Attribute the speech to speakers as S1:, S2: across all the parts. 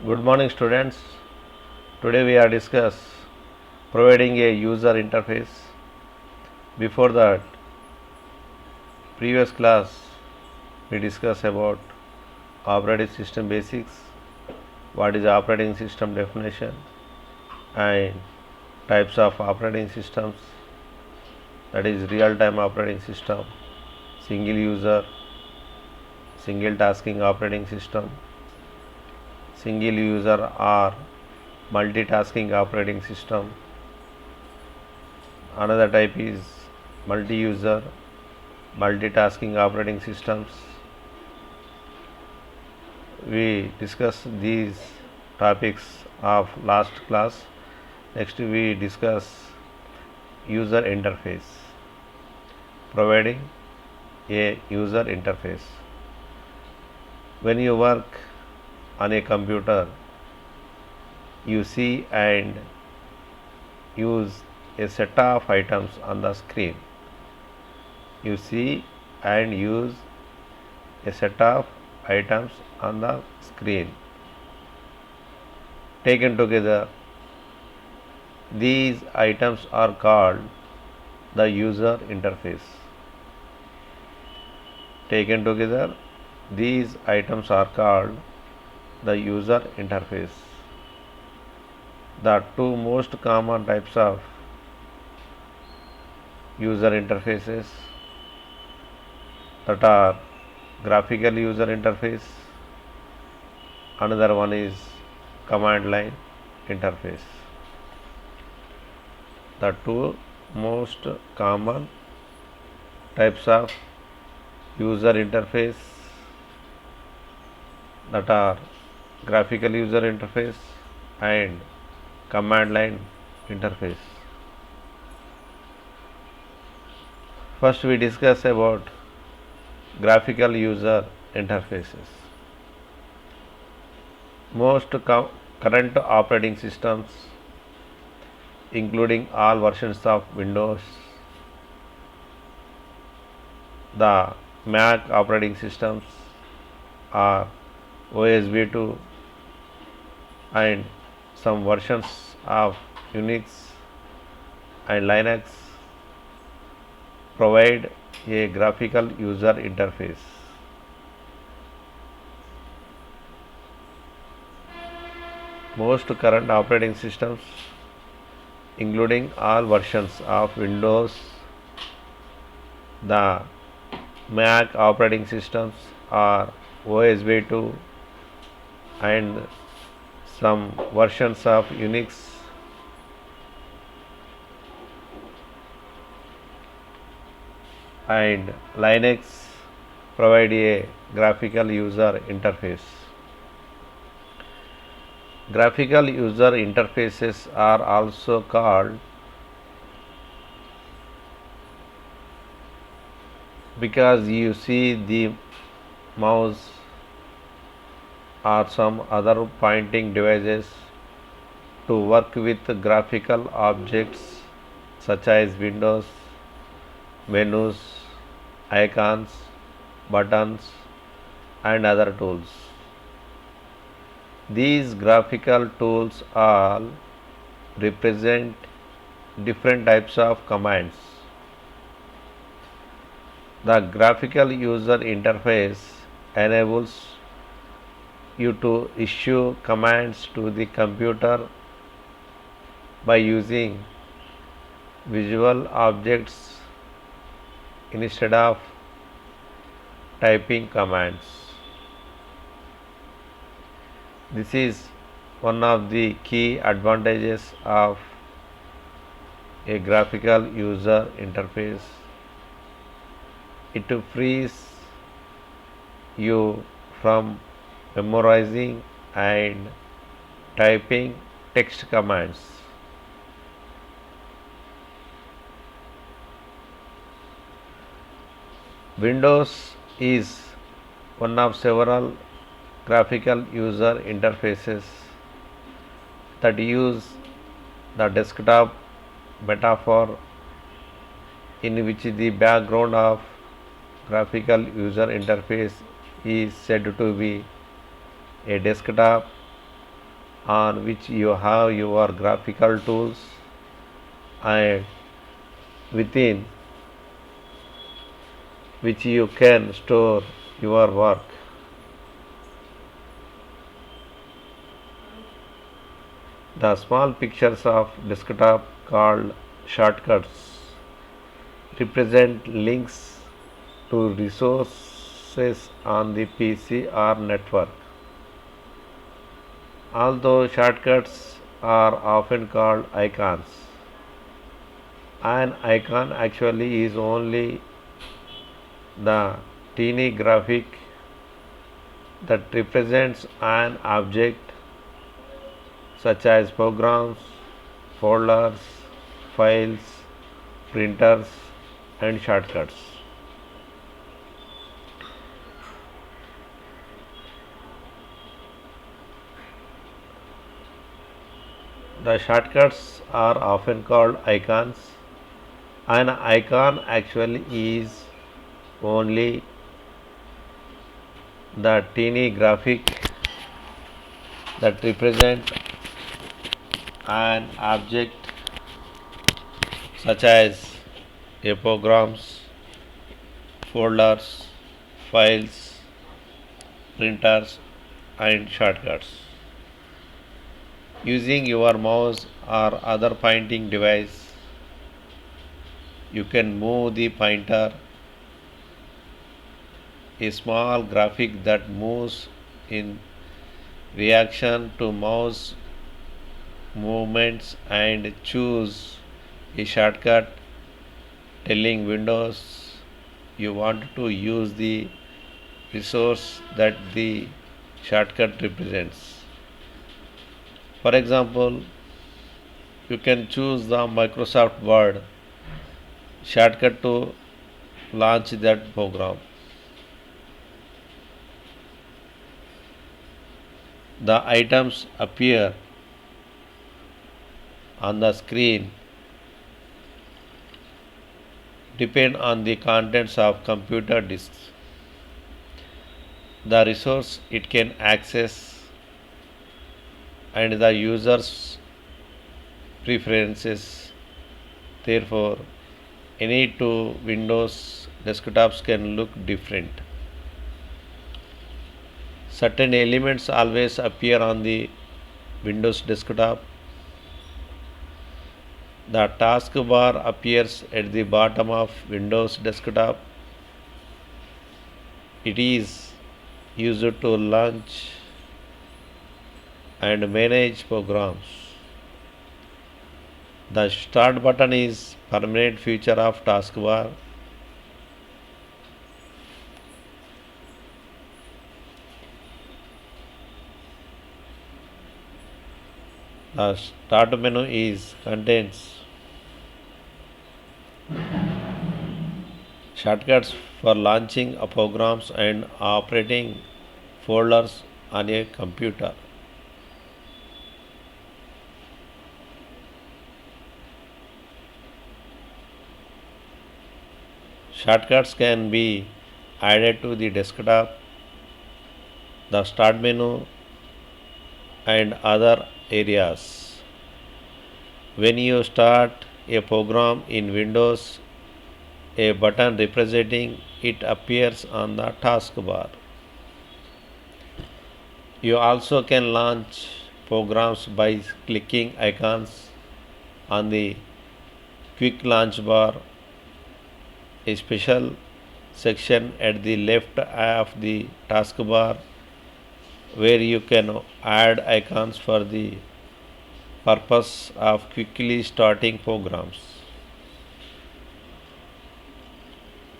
S1: Good morning, students. Today we are discuss providing a user interface. Before that, previous class we discussed about operating system basics, what is operating system definition, and types of operating systems, that is real-time operating system, single user, single tasking operating system, single user or multitasking operating system. Another type is multi-user, multitasking operating systems. We discuss these topics of last class. Next we discuss user interface, providing a user interface. When you work on a computer, you see and use a set of items on the screen. You see and use a set of items on the screen. Taken together, these items are called the user interface. Taken together, these items are called the user interface. The two most common types of user interfaces that are graphical user interface, another one is command line interface. The two most common types of user interface that are graphical user interface and command line interface. First we discuss about graphical user interfaces. Most current operating systems, including all versions of Windows, the Mac operating systems are OSB2 and some versions of Unix and Linux provide a graphical user interface. Most current operating systems, including all versions of Windows, the Mac operating systems are OSB2 and some versions of Unix and Linux provide a graphical user interface. Graphical user interfaces are also called because you see the mouse or some other pointing devices to work with graphical objects such as windows, menus, icons, buttons, and other tools. These graphical tools all represent different types of commands. The graphical user interface enables you to issue commands to the computer by using visual objects instead of typing commands. This is one of the key advantages of a graphical user interface. It frees you from memorizing and typing text commands. Windows is one of several graphical user interfaces that use the desktop metaphor, in which the background of graphical user interface is said to be a desktop on which you have your graphical tools and within which you can store your work. The small pictures of desktop called shortcuts represent links to resources on the PC or network. Although shortcuts are often called icons, an icon actually is only the teeny graphic that represents an object such as programs, folders, files, printers, and shortcuts. The shortcuts are often called icons. An icon actually is only the teeny graphic that represents an object such as a programs, folders, files, printers, and shortcuts. Using your mouse or other pointing device, you can move the pointer, a small graphic that moves in reaction to mouse movements, and choose a shortcut telling Windows you want to use the resource that the shortcut represents. For example, you can choose the Microsoft Word shortcut to launch that program. The items appear on the screen depend on the contents of computer disks, the resource it can access, and the user's preferences. Therefore, any two Windows desktops can look different. Certain elements always appear on the Windows desktop. The taskbar appears at the bottom of Windows desktop. It is used to launch and manage programs. The start button is permanent feature of taskbar. The start menu is contains shortcuts for launching programs and operating folders on a computer. Shortcuts can be added to the desktop, the start menu, and other areas. When you start a program in Windows, a button representing it appears on the taskbar. You also can launch programs by clicking icons on the quick launch bar, a special section at the left of the taskbar where you can add icons for the purpose of quickly starting programs.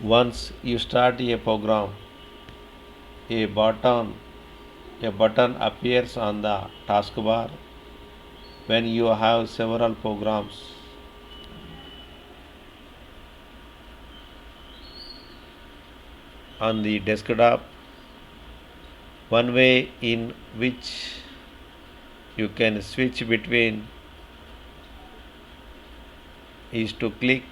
S1: Once you start a program, a button appears on the taskbar. When you have several programs on the desktop, one way in which you can switch between is to click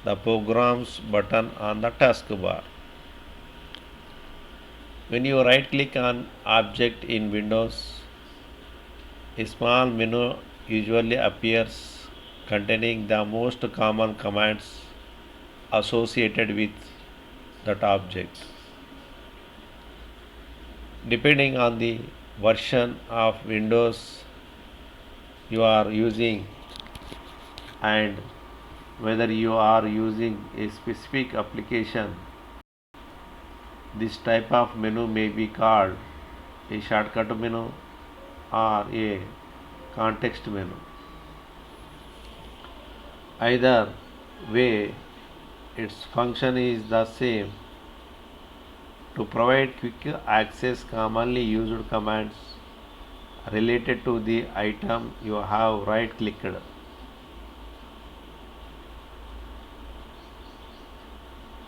S1: the programs button on the taskbar. When you right click on object in Windows, A small menu usually appears containing the most common commands associated with that object. Depending on the version of Windows you are using and whether you are using a specific application, this type of menu may be called a shortcut menu or a context menu. Either way, its function is the same: to provide quick access commonly used commands related to the item you have right clicked.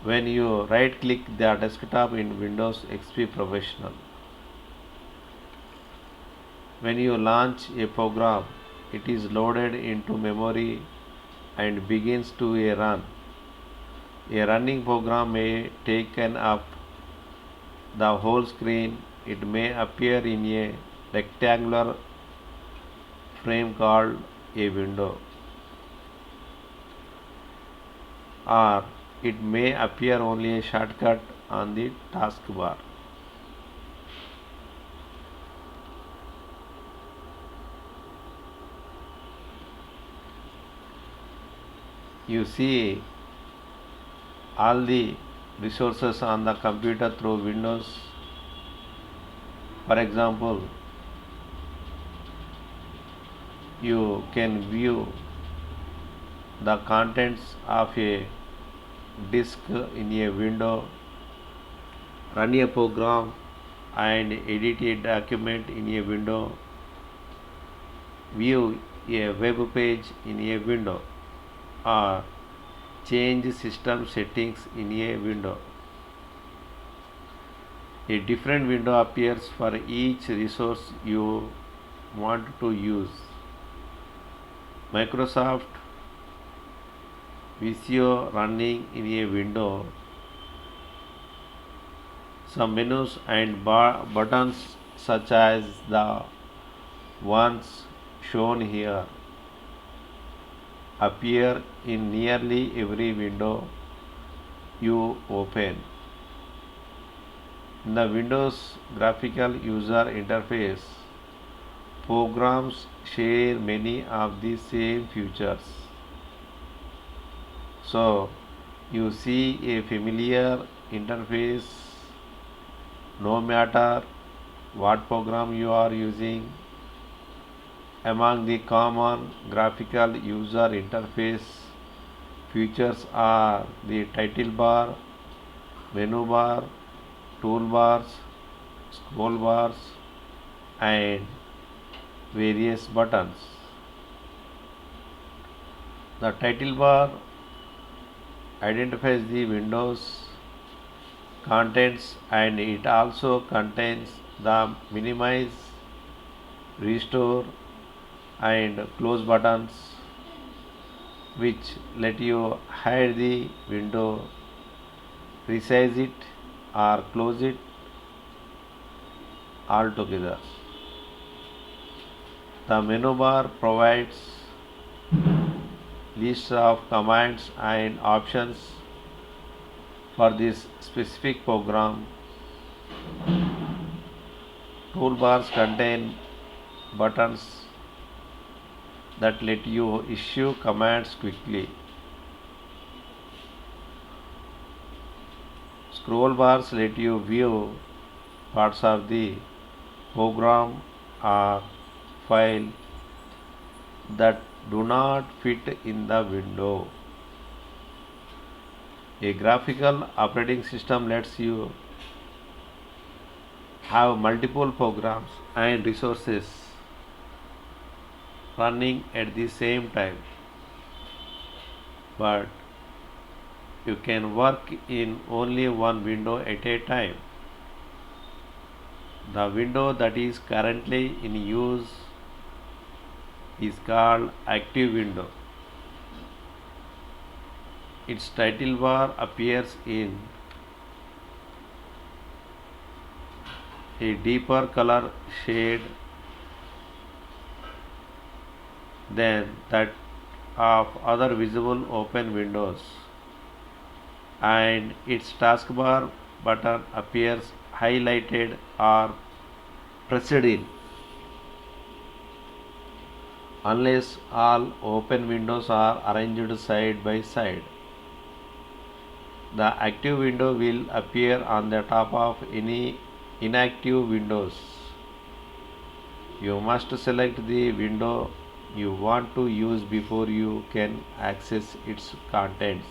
S1: When you right click the desktop in Windows XP Professional, when you launch a program, it is loaded into memory and begins to run. A running program may take up the whole screen. It may appear in a rectangular frame called a window, or it may appear only a shortcut on the taskbar. You see all the resources on the computer through Windows. For example, you can view the contents of a disk in a window, run a program and edit a document in a window, view a web page in a window, or change system settings in a window. A different window appears for each resource you want to use. Microsoft Visio running in a window. Some menus and buttons, such as the ones shown here, appear in nearly every window you open. In the Windows graphical user interface, programs share many of the same features. So, you see a familiar interface no matter what program you are using. Among the common graphical user interface features are the title bar, menu bar, toolbars, scroll bars, and various buttons. The title bar identifies the Windows contents, and it also contains the minimize, restore, and close buttons, which let you hide the window, resize it, or close it altogether. The menu bar provides lists of commands and options for this specific program. Toolbars contain buttons that let you issue commands quickly. Scroll bars let you view parts of the program or file that do not fit in the window. A graphical operating system lets you have multiple programs and resources running at the same time, but you can work in only one window at a time. The window that is currently in use is called Active Window. Its title bar appears in a deeper color shade than that of other visible open windows, and its taskbar button appears highlighted or pressed in unless all open windows are arranged side by side. The active window will appear on the top of any inactive windows. You must select the window you want to use before you can access its contents.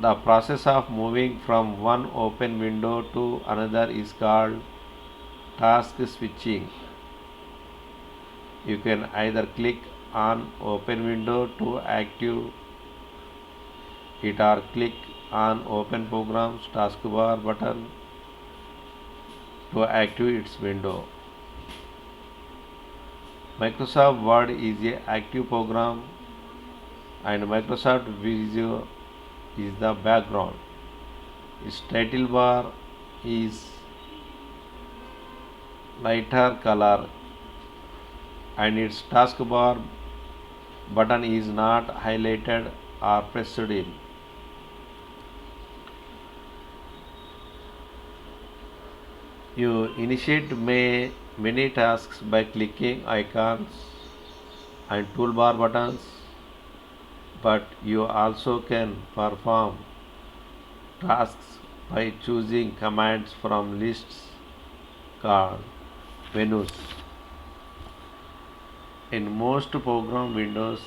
S1: The process of moving from one open window to another is called task switching. You can either click on open window to active it or click on open programs taskbar button to activate its window. Microsoft Word is a active program and Microsoft Visio is the background. Its title bar is lighter color and its taskbar button is not highlighted or pressed in. You initiate many tasks by clicking icons and toolbar buttons, but you also can perform tasks by choosing commands from lists called menus. In most program windows,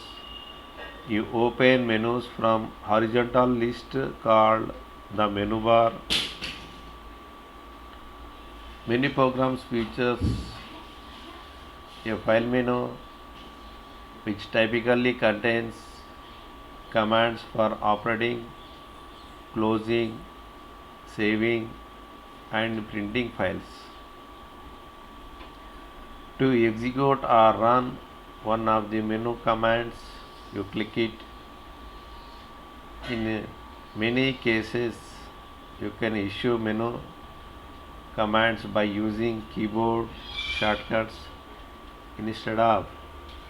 S1: you open menus from horizontal list called the menu bar. Many programs features a file menu which typically contains commands for operating, closing, saving, and printing files. To execute or run one of the menu commands, you click it. In many cases, you can issue menu commands by using keyboard shortcuts instead of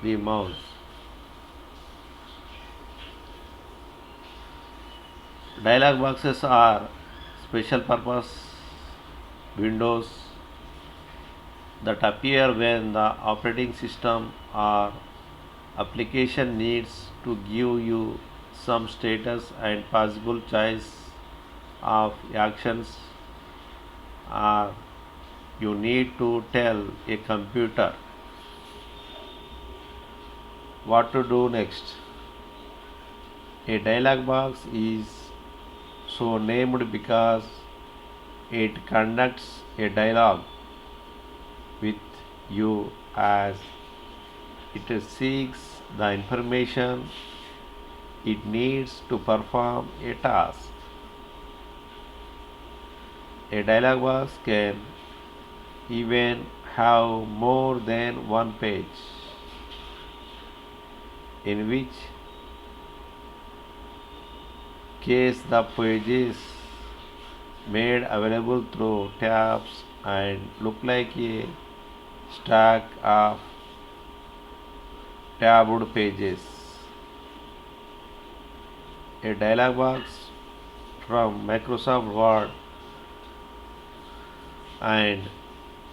S1: the mouse. Dialog boxes are special purpose windows that appear when the operating system or application needs to give you some status and possible choice of actions, or you need to tell a computer what to do next. A dialog box is so named because it conducts a dialogue with you as it seeks the information it needs to perform a task. A dialog box can even have more than one page, in which case the pages made available through tabs and look like a stack of tabbed pages. A dialog box from Microsoft Word and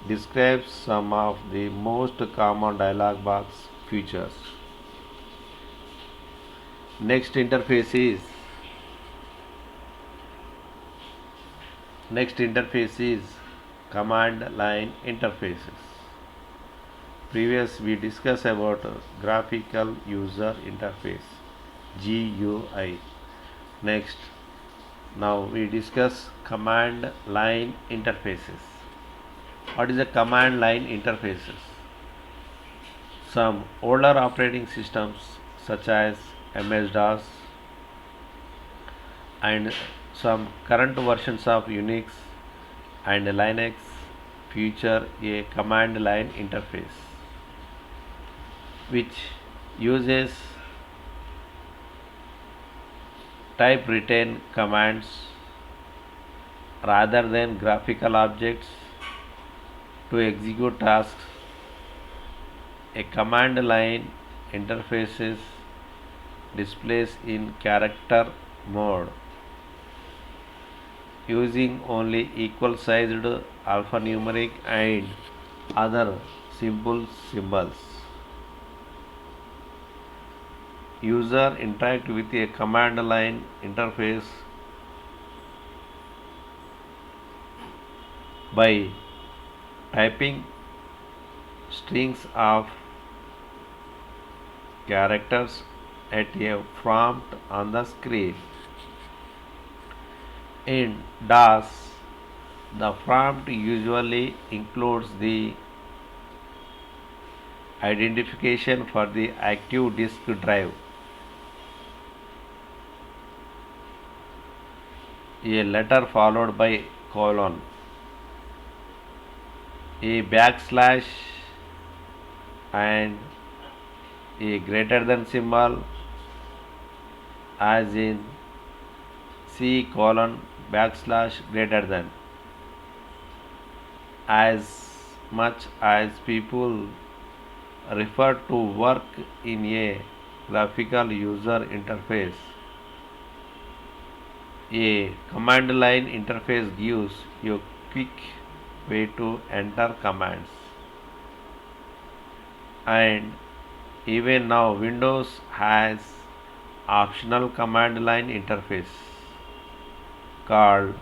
S1: describes some of the most common dialog box features. Next interface is command line interfaces. Previous we discussed about graphical user interface GUI. Next, now we discuss command line interfaces. What is a command line interfaces? Some older operating systems such as MS-DOS and some current versions of Unix and Linux feature a command line interface which uses typewritten commands rather than graphical objects to execute tasks. A command line interfaces displays in character mode using only equal sized alphanumeric and other simple symbols. User interact with a command line interface by typing strings of characters at a prompt on the screen. In DOS, the prompt usually includes the identification for the active disk drive, a letter followed by colon, a backslash, and a greater than symbol, as in C colon backslash greater than. As much as people refer to work in a graphical user interface, a command line interface gives you quick way to enter commands. And even now Windows has optional command line interface called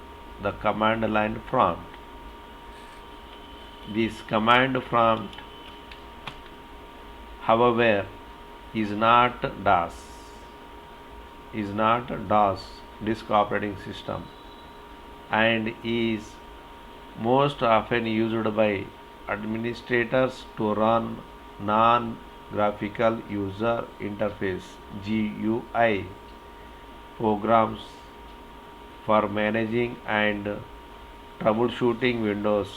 S1: the command line prompt. This command prompt, however, is not DOS disk operating system and is most often used by administrators to run non-graphical user interface GUI programs for managing and troubleshooting Windows.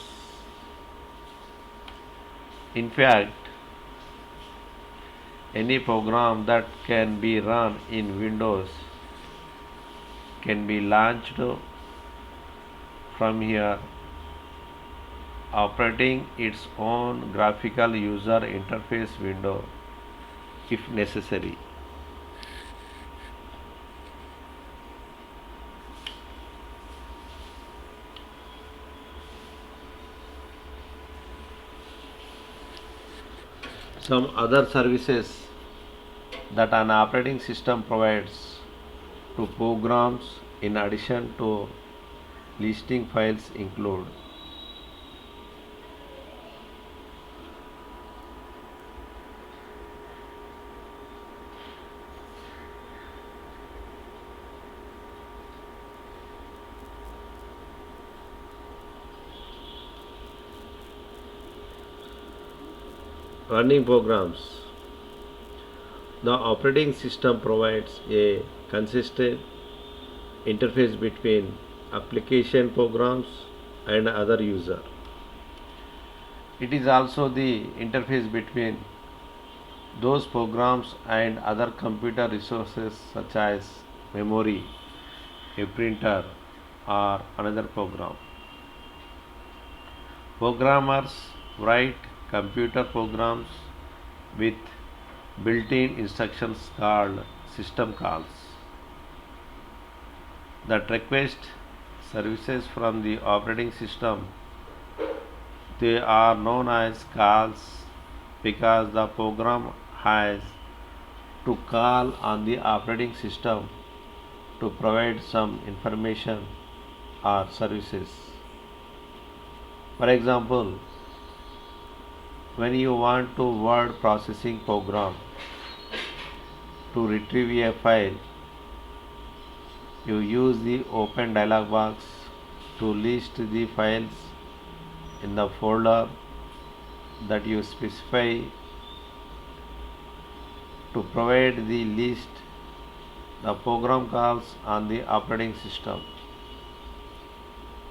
S1: In fact, any program that can be run in Windows can be launched from here, operating its own graphical user interface window if necessary. Some other services that an operating system provides to programs in addition to listing files include running programs. The operating system provides a consistent interface between application programs and other users. It is also the interface between those programs and other computer resources such as memory, a printer, or another program. Programmers write computer programs with built-in instructions called system calls that request services from the operating system. They are known as calls because the program has to call on the operating system to provide some information or services. For example, when you want to word processing program to retrieve a file, you use the open dialog box to list the files in the folder that you specify. To provide the list, the program calls on the operating system.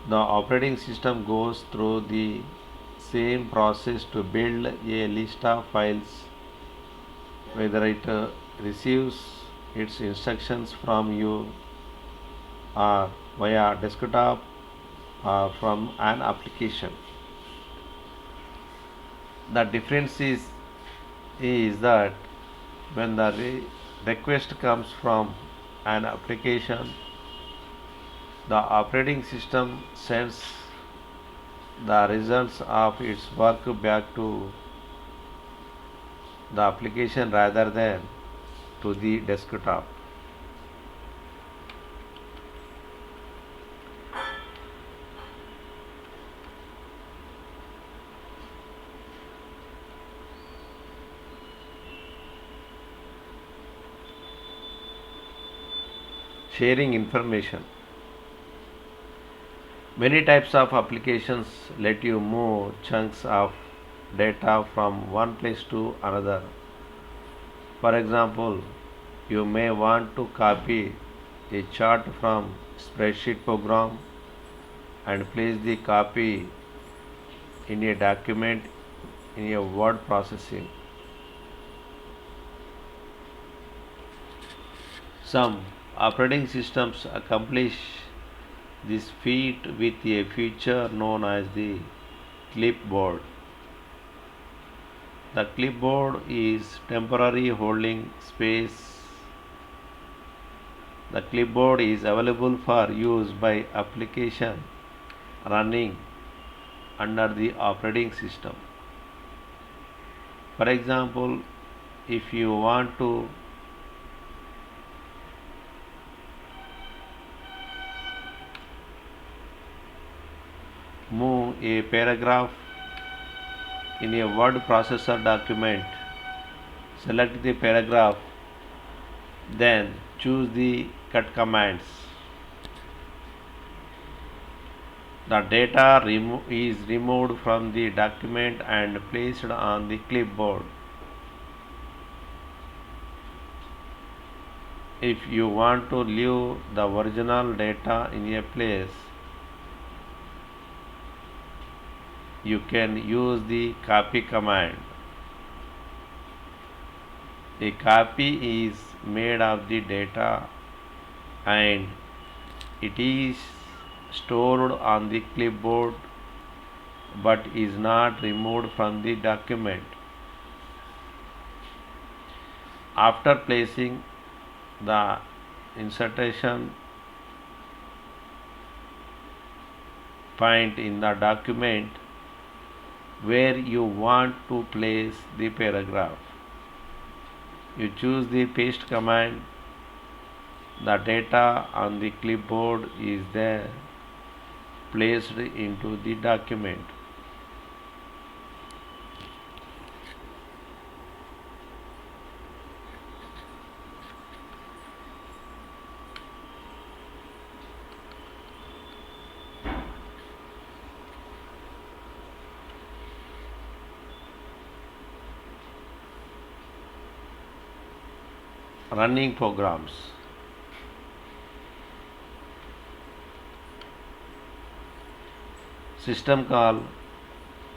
S1: The operating system goes through the same process to build a list of files, whether it receives its instructions from you or via desktop or from an application. The difference is is that when the request comes from an application, the operating system sends the results of its work back to the application rather than to the desktop. Sharing information. Many types of applications let you move chunks of data from one place to another. For example, you may want to copy a chart from spreadsheet program and place the copy in a document in a word processing. Some operating systems accomplish this feat with a feature known as the clipboard. The clipboard is temporary holding space. The clipboard is available for use by application running under the operating system. For example, if you want to move a paragraph in a word processor document, select the paragraph, then choose the cut commands. The data is removed from the document and placed on the clipboard. If you want to leave the original data in a place, you can use the copy command. A copy is made of the data and it is stored on the clipboard but is not removed from the document. After placing the insertion point in the document where you want to place the paragraph, you choose the paste command. The data on the clipboard is then placed into the document. Running programs. System call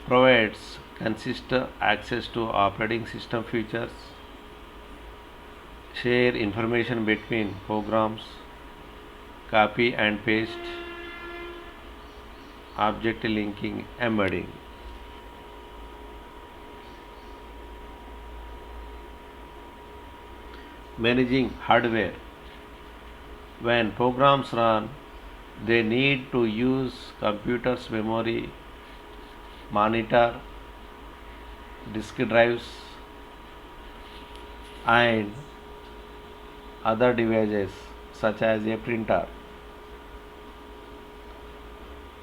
S1: provides consistent access to operating system features, share information between programs, copy and paste, object linking, embedding. Managing hardware. When programs run, they need to use computer's memory, monitor, disk drives, and other devices such as a printer.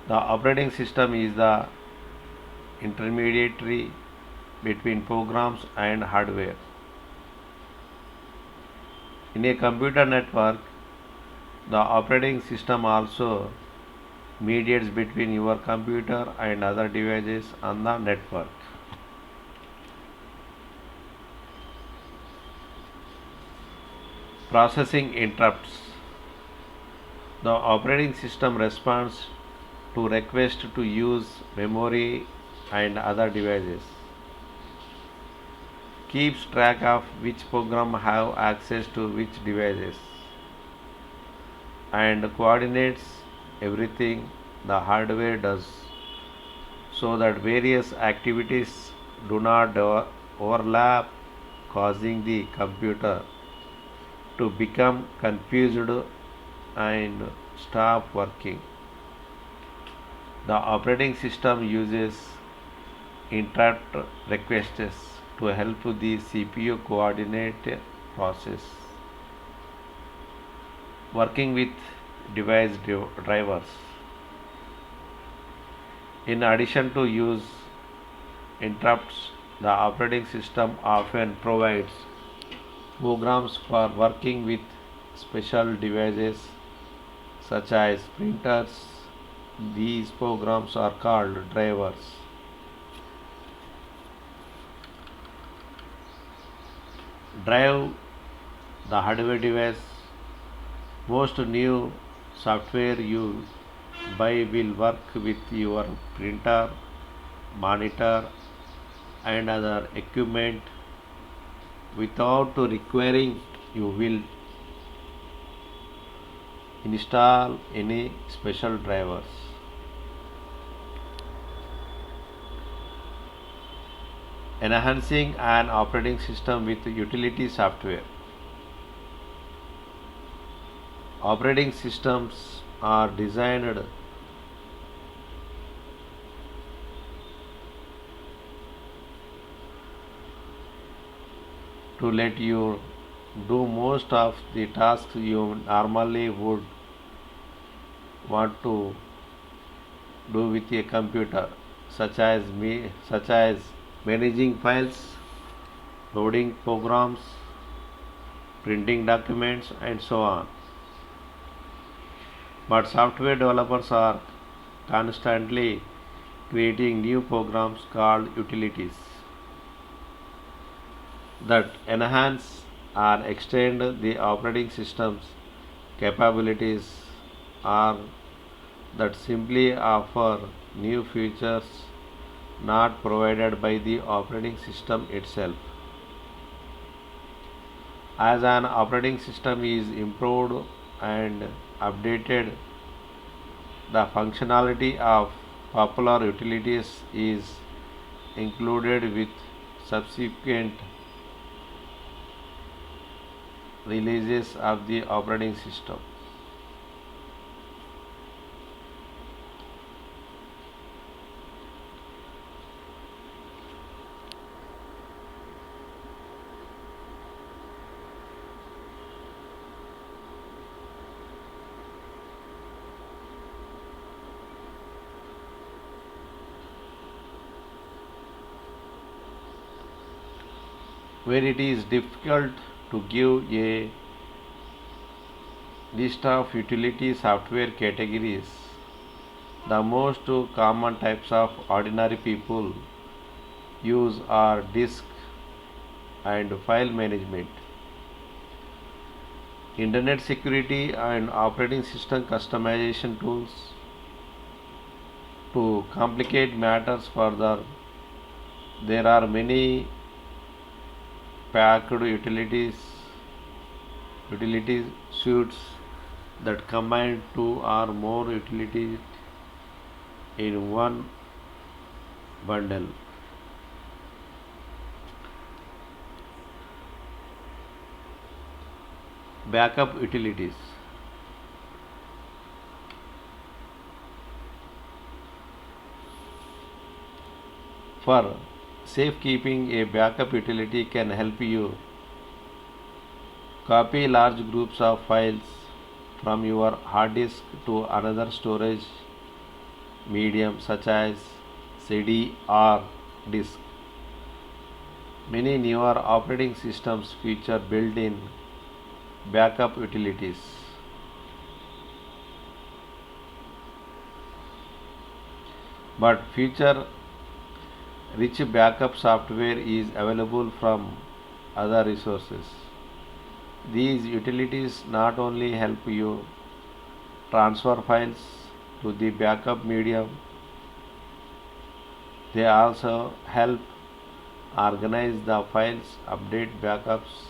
S1: The operating system is the intermediary between programs and hardware. In a computer network, the operating system also mediates between your computer and other devices on the network. Processing interrupts. The operating system responds to requests to use memory and other devices, keeps track of which program have access to which devices, and coordinates everything the hardware does so that various activities do not overlap causing the computer to become confused and stop working. The operating system uses interrupt requests to help the CPU coordinate process. Working with device drivers. In addition to use interrupts, the operating system often provides programs for working with special devices such as printers. These programs are called drivers. Drive the hardware device. Most new software you buy will work with your printer, monitor, and other equipment without requiring you will install any special drivers. Enhancing an operating system with utility software. Operating systems are designed to let you do most of the tasks you normally would want to do with a computer, such as managing files, loading programs, printing documents, and so on. But software developers are constantly creating new programs called utilities that enhance or extend the operating system's capabilities or that simply offer new features not provided by the operating system itself. As an operating system is improved and updated, the functionality of popular utilities is included with subsequent releases of the operating system. Where it is difficult to give a list of utility software categories, the most common types of ordinary people use are disk and file management, internet security, and operating system customization tools. To complicate matters further, there are many packed utility suites that combine two or more utilities in one bundle. Backup utilities. For safekeeping, a backup utility can help you copy large groups of files from your hard disk to another storage medium such as CD or disk. Many newer operating systems feature built-in backup utilities. But feature rich backup software is available from other resources. These utilities not only help you transfer files to the backup medium, they also help organize the files, update backups,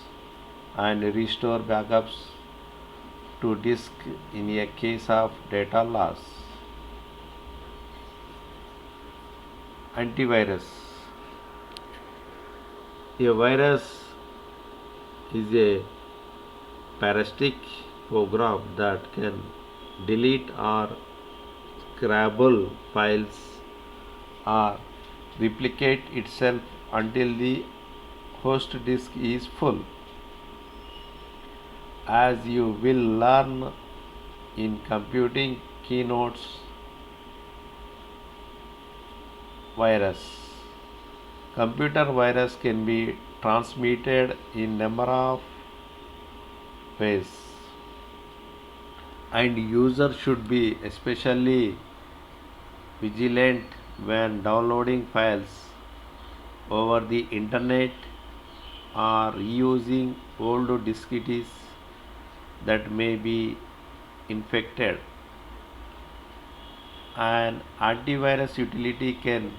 S1: and restore backups to disk in a case of data loss. Antivirus. A virus is a parasitic program that can delete or scrabble files or replicate itself until the host disk is full. As you will learn in computing keynotes virus. Computer virus can be transmitted in number of ways, and user should be especially vigilant when downloading files over the internet or using old diskettes that may be infected. An antivirus utility can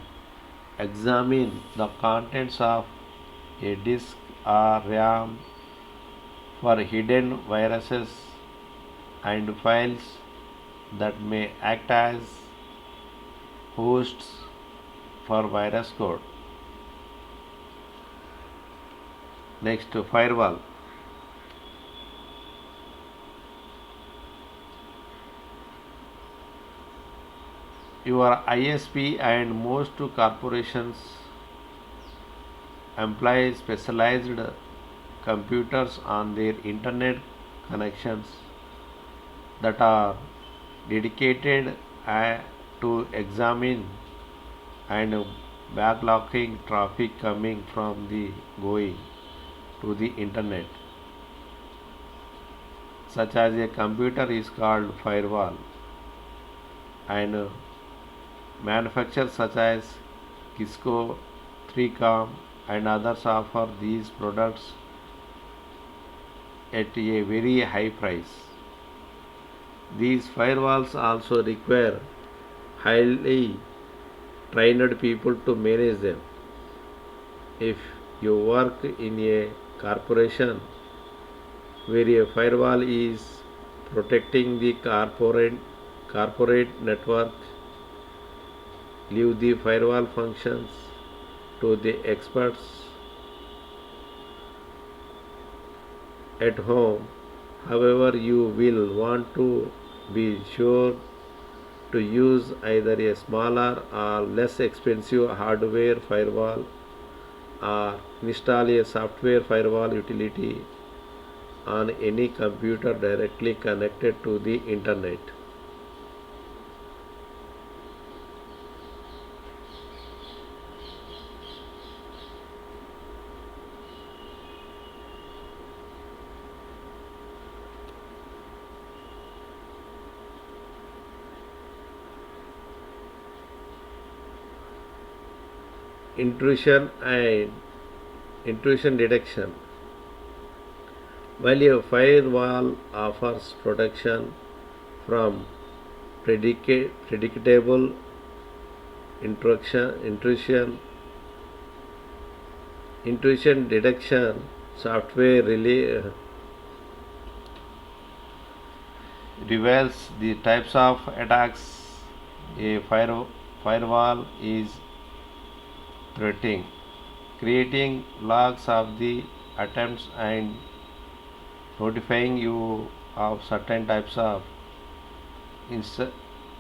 S1: examine the contents of a disk or RAM for hidden viruses and files that may act as hosts for virus code. Next, firewall. Your ISP and most corporations employ specialized computers on their internet connections that are dedicated to examine and backlocking traffic coming from the going to the internet. Such as a computer is called firewall, and manufacturers such as Cisco, 3Com, and others offer these products at a very high price. These firewalls also require highly trained people to manage them. If you work in a corporation where a firewall is protecting the corporate network, leave the firewall functions to the experts at home. However, you will want to be sure to use either a smaller or less expensive hardware firewall or install a software firewall utility on any computer directly connected to the internet. Intrusion and intrusion detection. While a firewall offers protection from predictable intrusion detection software reveals the types of attacks a firewall is threatening, creating logs of the attempts and notifying you of certain types of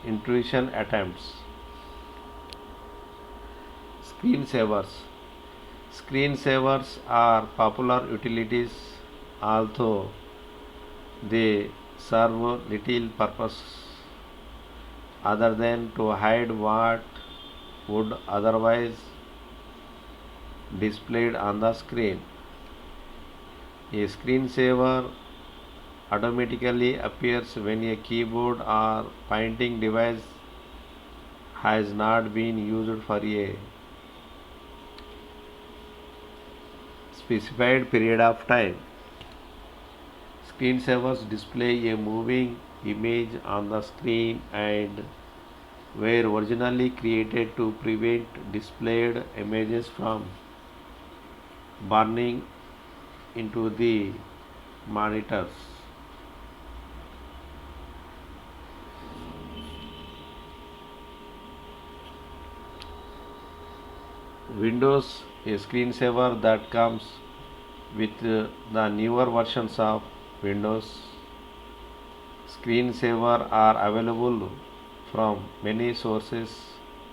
S1: intrusion attempts. Screensavers. Screensavers are popular utilities, although they serve little purpose other than to hide what would otherwise displayed on the screen. A screensaver automatically appears when a keyboard or pointing device has not been used for a specified period of time. Screensavers display a moving image on the screen and were originally created to prevent displayed images from burning into the monitors. Windows, a screensaver that comes with the newer versions of Windows. Screensaver are available from many sources,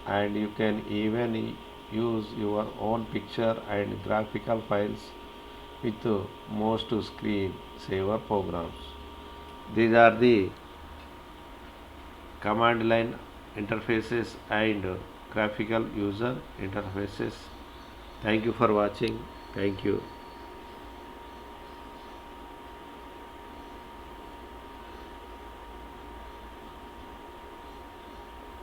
S1: and you can even use your own picture and graphical files with most screensaver programs. These are the command line interfaces and graphical user interfaces. Thank you for watching. Thank you.